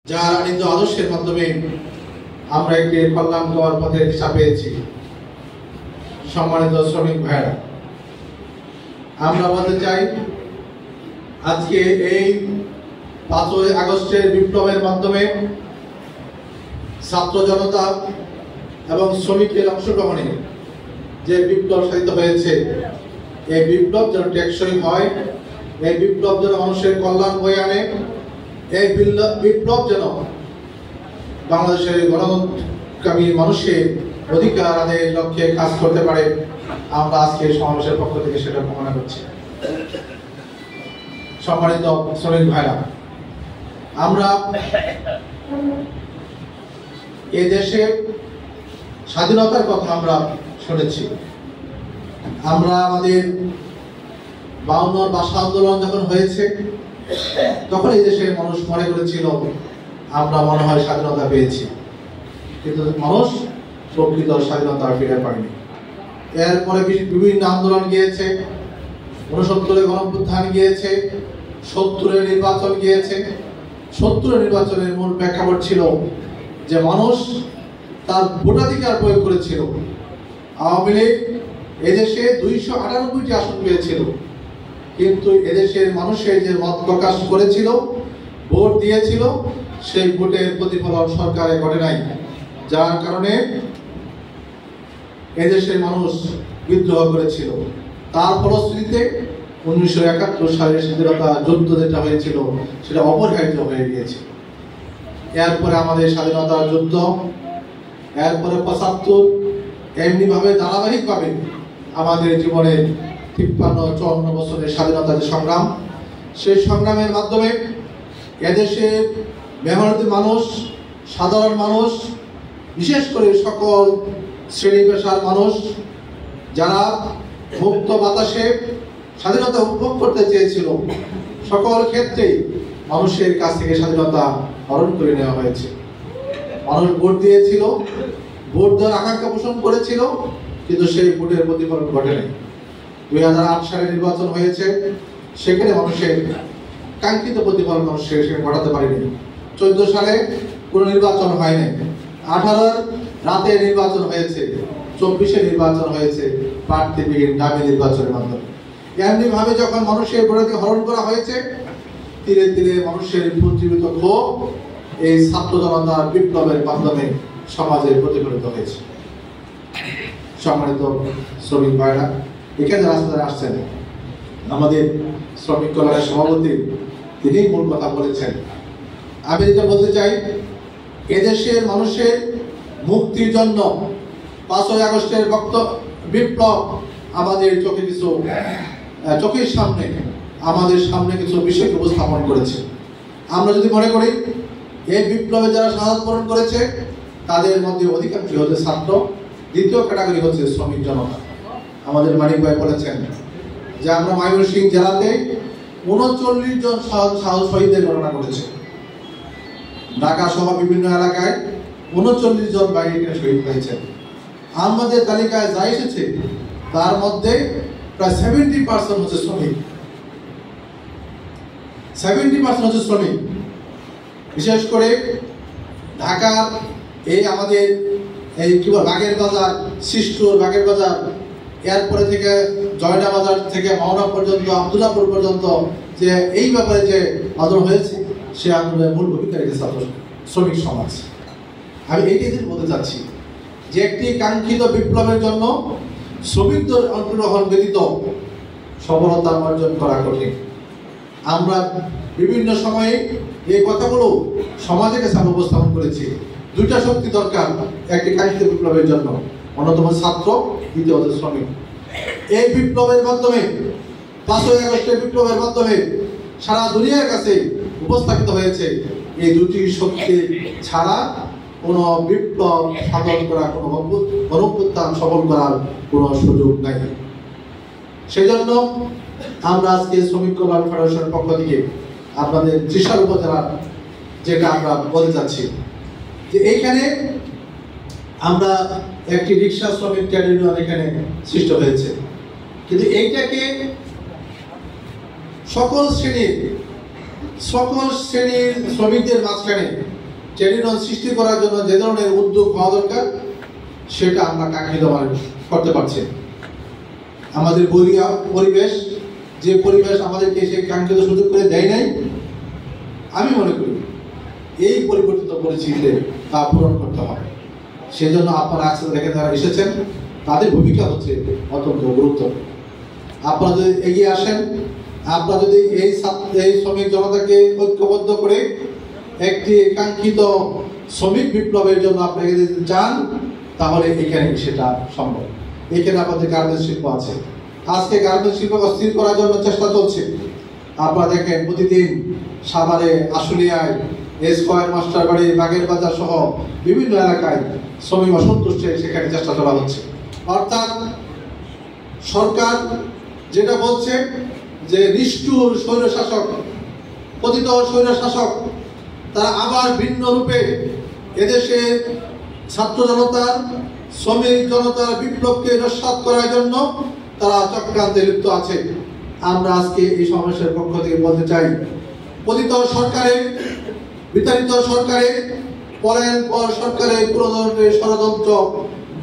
যার আনিত আদর্শের মাধ্যমে আমরা একটি কল্যাণকর পথের দিশা পেয়েছি। সম্মানিত শ্রমিক ভাইরা, আমরা বলতে চাই আজকে এই 5ই আগস্টের বিপ্লবের মাধ্যমে ছাত্র জনতা এবং শ্রমিকের অংশগ্রহণে যে বিপ্লব সাধিত হয়েছে, এই বিপ্লব যেন টেকসই হয়, এই বিপ্লব যেন মানুষের কল্যাণ বয়ে আনে, এই বিপ্লব যেন বাংলাদেশের গণতন্ত্রকামী মানুষের অধিকার আদায়ের লক্ষ্যে কাজ করতে পারে। আমরা আজকে সমাবেশের পক্ষ থেকে সেটা কামনা করছি। সম্মানিত শ্রমিক ভাইরা, আমরা এই দেশে স্বাধীনতার কথা আমরা শুনেছি। আমরা আমাদের 52 ভাষা আন্দোলন যখন হয়েছে, তখন এই দেশের মানুষ মনে করেছিল আমরা মনে হয় স্বাধীনতা পেয়েছি, কিন্তু মানুষ প্রকৃত স্বাধীনতা ফিরে পায়নি। এরপরে বিভিন্ন আন্দোলন গিয়েছে, 69-এ গণঅভ্যুত্থান গিয়েছে, 70-এর নির্বাচন গিয়েছে। 70-এর নির্বাচনের মূল প্রেক্ষাপট ছিল যে মানুষ তার ভোটাধিকার প্রয়োগ করেছিল। আওয়ামী লীগ এদেশে 298টি আসন পেয়েছিল, কিন্তু এদেশের মানুষের যে মত প্রকাশ করেছিল, ভোট দিয়েছিল, সেই ভোটের প্রতিফলন সরকারে ঘটে নাই। যার কারণে এদেশের মানুষ বিদ্রোহ করেছিল। তার ফলশ্রুতিতে 1971 সালের স্বাধীনতা যুদ্ধ যেটা হয়েছিল সেটা অপরিহার্য হয়ে গিয়েছে। এরপরে আমাদের স্বাধীনতার যুদ্ধ, এরপরে 75, এমনিভাবে ধারাবাহিকভাবে আমাদের জীবনের 53-54 বছরের স্বাধীনতার সংগ্রাম, সেই সংগ্রামের মাধ্যমে এদেশে মেহনতি মানুষ, সাধারণ মানুষ, বিশেষ করে সকল শ্রেণী পেশার মানুষ যারা মুক্ত বাতাসে স্বাধীনতা উপভোগ করতে চেয়েছিল, সকল ক্ষেত্রেই মানুষের কাছ থেকে স্বাধীনতা হরণ করে নেওয়া হয়েছে। মানুষ ভোট দিয়েছিল, ভোট দেওয়ার আকাঙ্ক্ষা পোষণ করেছিল, কিন্তু সেই ভোটের প্রতিফলন ঘটেনি। 2008 সালে নির্বাচন হয়েছে, সেখানে মানুষের কাঙ্ক্ষিত প্রতিফলন মানুষ সেখানে ঘটাতে পারেনি। 14 সালে কোনো নির্বাচন হয়নি, 18 রাতে নির্বাচন হয়েছে, 24-এ নির্বাচন হয়েছে প্রার্থীবিহীন ডামি নির্বাচনের মাধ্যমে। এমনিভাবে যখন মানুষের ভোটাধিকার হরণ করা হয়েছে, ধীরে ধীরে মানুষের পুঞ্জীভূত ক্ষোভ এই ছাত্র জনতার বিপ্লবের মাধ্যমে সমাজে প্রতিফলিত হয়েছে। সম্মানিত শ্রমিক ভাইরা, এখানে রাস্তায় আসছেন আমাদের শ্রমিক কল্যাণের সভাপতি, তিনি মূল কথা বলেছেন। আমি যেটা বলতে চাই, এদেশের মানুষের মুক্তির জন্য 5ই আগস্টের বিপ্লব আমাদের চোখের সামনে আমাদের সামনে কিছু বিষয় উপস্থাপন করেছে। আমরা যদি মনে করি এই বিপ্লবে যারা শাহাদাত বরণ করেছে তাদের মধ্যে অধিকাংশ হচ্ছে ছাত্র, দ্বিতীয় ক্যাটাগরি হচ্ছে শ্রমিক জনতা। আমাদের মানিক ভাই বলেছেন যে আমরা ময়মনসিংহ জেলাতে 39 জন শহীদের ঘটনা ঘটেছে। ঢাকা সহ বিভিন্ন এলাকায় 39 জন ভাই এখানে শহীদ হয়েছেন। আমাদের তালিকায় যা এসেছে তার মধ্যে প্রায় 70% হচ্ছে শ্রমিক। 70% হচ্ছে শ্রমিক। বিশেষ করে ঢাকার এই আমাদের এই কি বল বাগের বাজার, শিষ্টুর বাগের বাজার, এরপরে থেকে জয়না বাজার থেকে মাওনা পর্যন্ত, আব্দুল্লাহপুর পর্যন্ত যে এই ব্যাপারে যে আন্দোলন হয়েছে, সে আন্দোলনের মূল ভূমিকা রেখেছে শ্রমিক সমাজ। আমি এইটাই বলতে চাচ্ছি যে একটি কাঙ্ক্ষিত বিপ্লবের জন্য শ্রমিকদের অংশগ্রহণ ব্যতীত সফলতা অর্জন করা কঠিন। আমরা বিভিন্ন সময়ে এই কথাগুলো সমাজের কাছে আমরা উপস্থাপন করেছি। 2টা শক্তি দরকার একটি কাঙ্ক্ষিত বিপ্লবের জন্য, অন্যতম ছাত্র, দ্বিতীয়ত শ্রমিক। এই বিপ্লবের মাধ্যমে 5ই আগস্টের বিপ্লবের মাধ্যমে সারা দুনিয়ার কাছে উপস্থাপিত হয়েছে এই 2টি শক্তি ছাড়া কোনো বিপ্লব সাধন করা, কোনো গণঅভ্যুত্থান সফল করার কোনো সুযোগ নাই। সেই জন্য আমরা আজকে শ্রমিক কল্যাণ ফেডারেশনের পক্ষ থেকে আপনাদের ত্রিশাল উপজেলার যেটা আমরা বলতে চাচ্ছি যে এইখানে আমরা একটি রিক্সা শ্রমিক ট্রেড ইউনিয়ন এখানে সৃষ্টি হয়েছে, কিন্তু এইটাকে সকল শ্রেণীর শ্রমিকদের মাঝখানে ট্রেড ইউনিয়ন সৃষ্টি করার জন্য যে ধরনের উদ্যোগ হওয়া দরকার সেটা আমরা কাঙ্ক্ষিত করতে পারছি। আমাদের পরিবেশ, যে পরিবেশ আমাদেরকে সেই কাঙ্ক্ষিত সুযোগ করে দেয় নাই, আমি মনে করি এই পরিবর্তিত পরিস্থিতিতে তা পূরণ করতে হবে। সেজন্য আপনারা আজকে দেখে যারা এসেছেন তাদের ভূমিকা হচ্ছে অত্যন্ত গুরুত্বপূর্ণ। আপনারা যদি এগিয়ে আসেন, আপনারা যদি এই শ্রমিক জনতাকে ঐক্যবদ্ধ করে একটি কাঙ্ক্ষিত শ্রমিক বিপ্লবের জন্য আপনাকে যদি চান, তাহলে এখানে সেটা সম্ভব। এখানে আমাদের গার্মেন্টস শিল্প আছে। আজকে গার্মেন্টস শিল্প স্থির করার জন্য চেষ্টা চলছে। আপনারা দেখেন প্রতিদিন সাভারে, আশুলিয়ায়, স্কয়ার, মাস্টারবাড়ি, বাগের বাজার সহ বিভিন্ন এলাকায় শ্রমিক অসন্তুষ্টে সেখানে চেষ্টা চলা হচ্ছে। অর্থাৎ সরকার যেটা বলছে যে নিষ্ঠুর স্বৈরশাসক, পতিত স্বৈরশাসক, তারা আবার ভিন্ন রূপে এদেশে ছাত্র জনতার, শ্রমিক জনতার বিপ্লবকে নস্যাৎ করার জন্য তারা চক্রান্তে লিপ্ত আছে। আমরা আজকে এই সমাবেশের পক্ষ থেকে বলতে চাই, পতিত সরকারের, বিতাড়িত সরকারের, পলায়ন পর সরকারের পুরো ধরনের ষড়যন্ত্র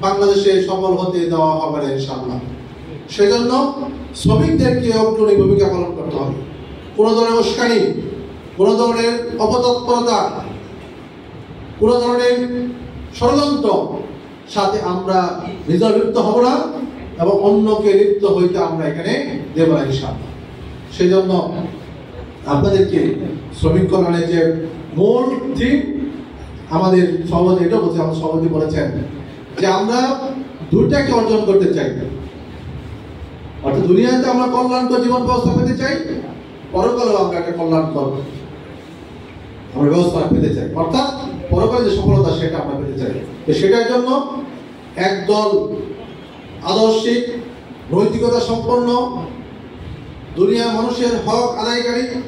বাংলাদেশে সফল হতে দেওয়া হবে না ইনশাআল্লাহ। সেজন্য শ্রমিকদেরকে অগ্রণী ভূমিকা পালন করতে হবে। কোনো ধরনের উস্কানি, কোনো ধরনের অপতৎপরতা, কোনো ধরনের ষড়যন্ত্র সাথে আমরা নিজেরা লিপ্ত হব না এবং অন্যকে লিপ্ত হইতে আমরা এখানে দেব না ইনশাআল্লাহ। সেজন্য আপনাদেরকে শ্রমিক কল্যাণের যে মূল থিম, আমাদের সভাপতি এটা বলছে, আমাদের সভাপতি বলেছেন যে আমরা দুইটাকে অর্জন করতে চাই। অর্থাৎ দুনিয়াতে আমরা কল্যাণকর জীবন ব্যবস্থা পেতে চাই, পরকালেও আমরা একটা কল্যাণকর আমরা ব্যবস্থা পেতে চাই। অর্থাৎ পরকালে যে সফলতা সেটা আমরা পেতে চাই। তো সেটার জন্য একদল আদর্শিক, নৈতিকতা সম্পন্ন, দুনিয়া মানুষের হক আদায়কারী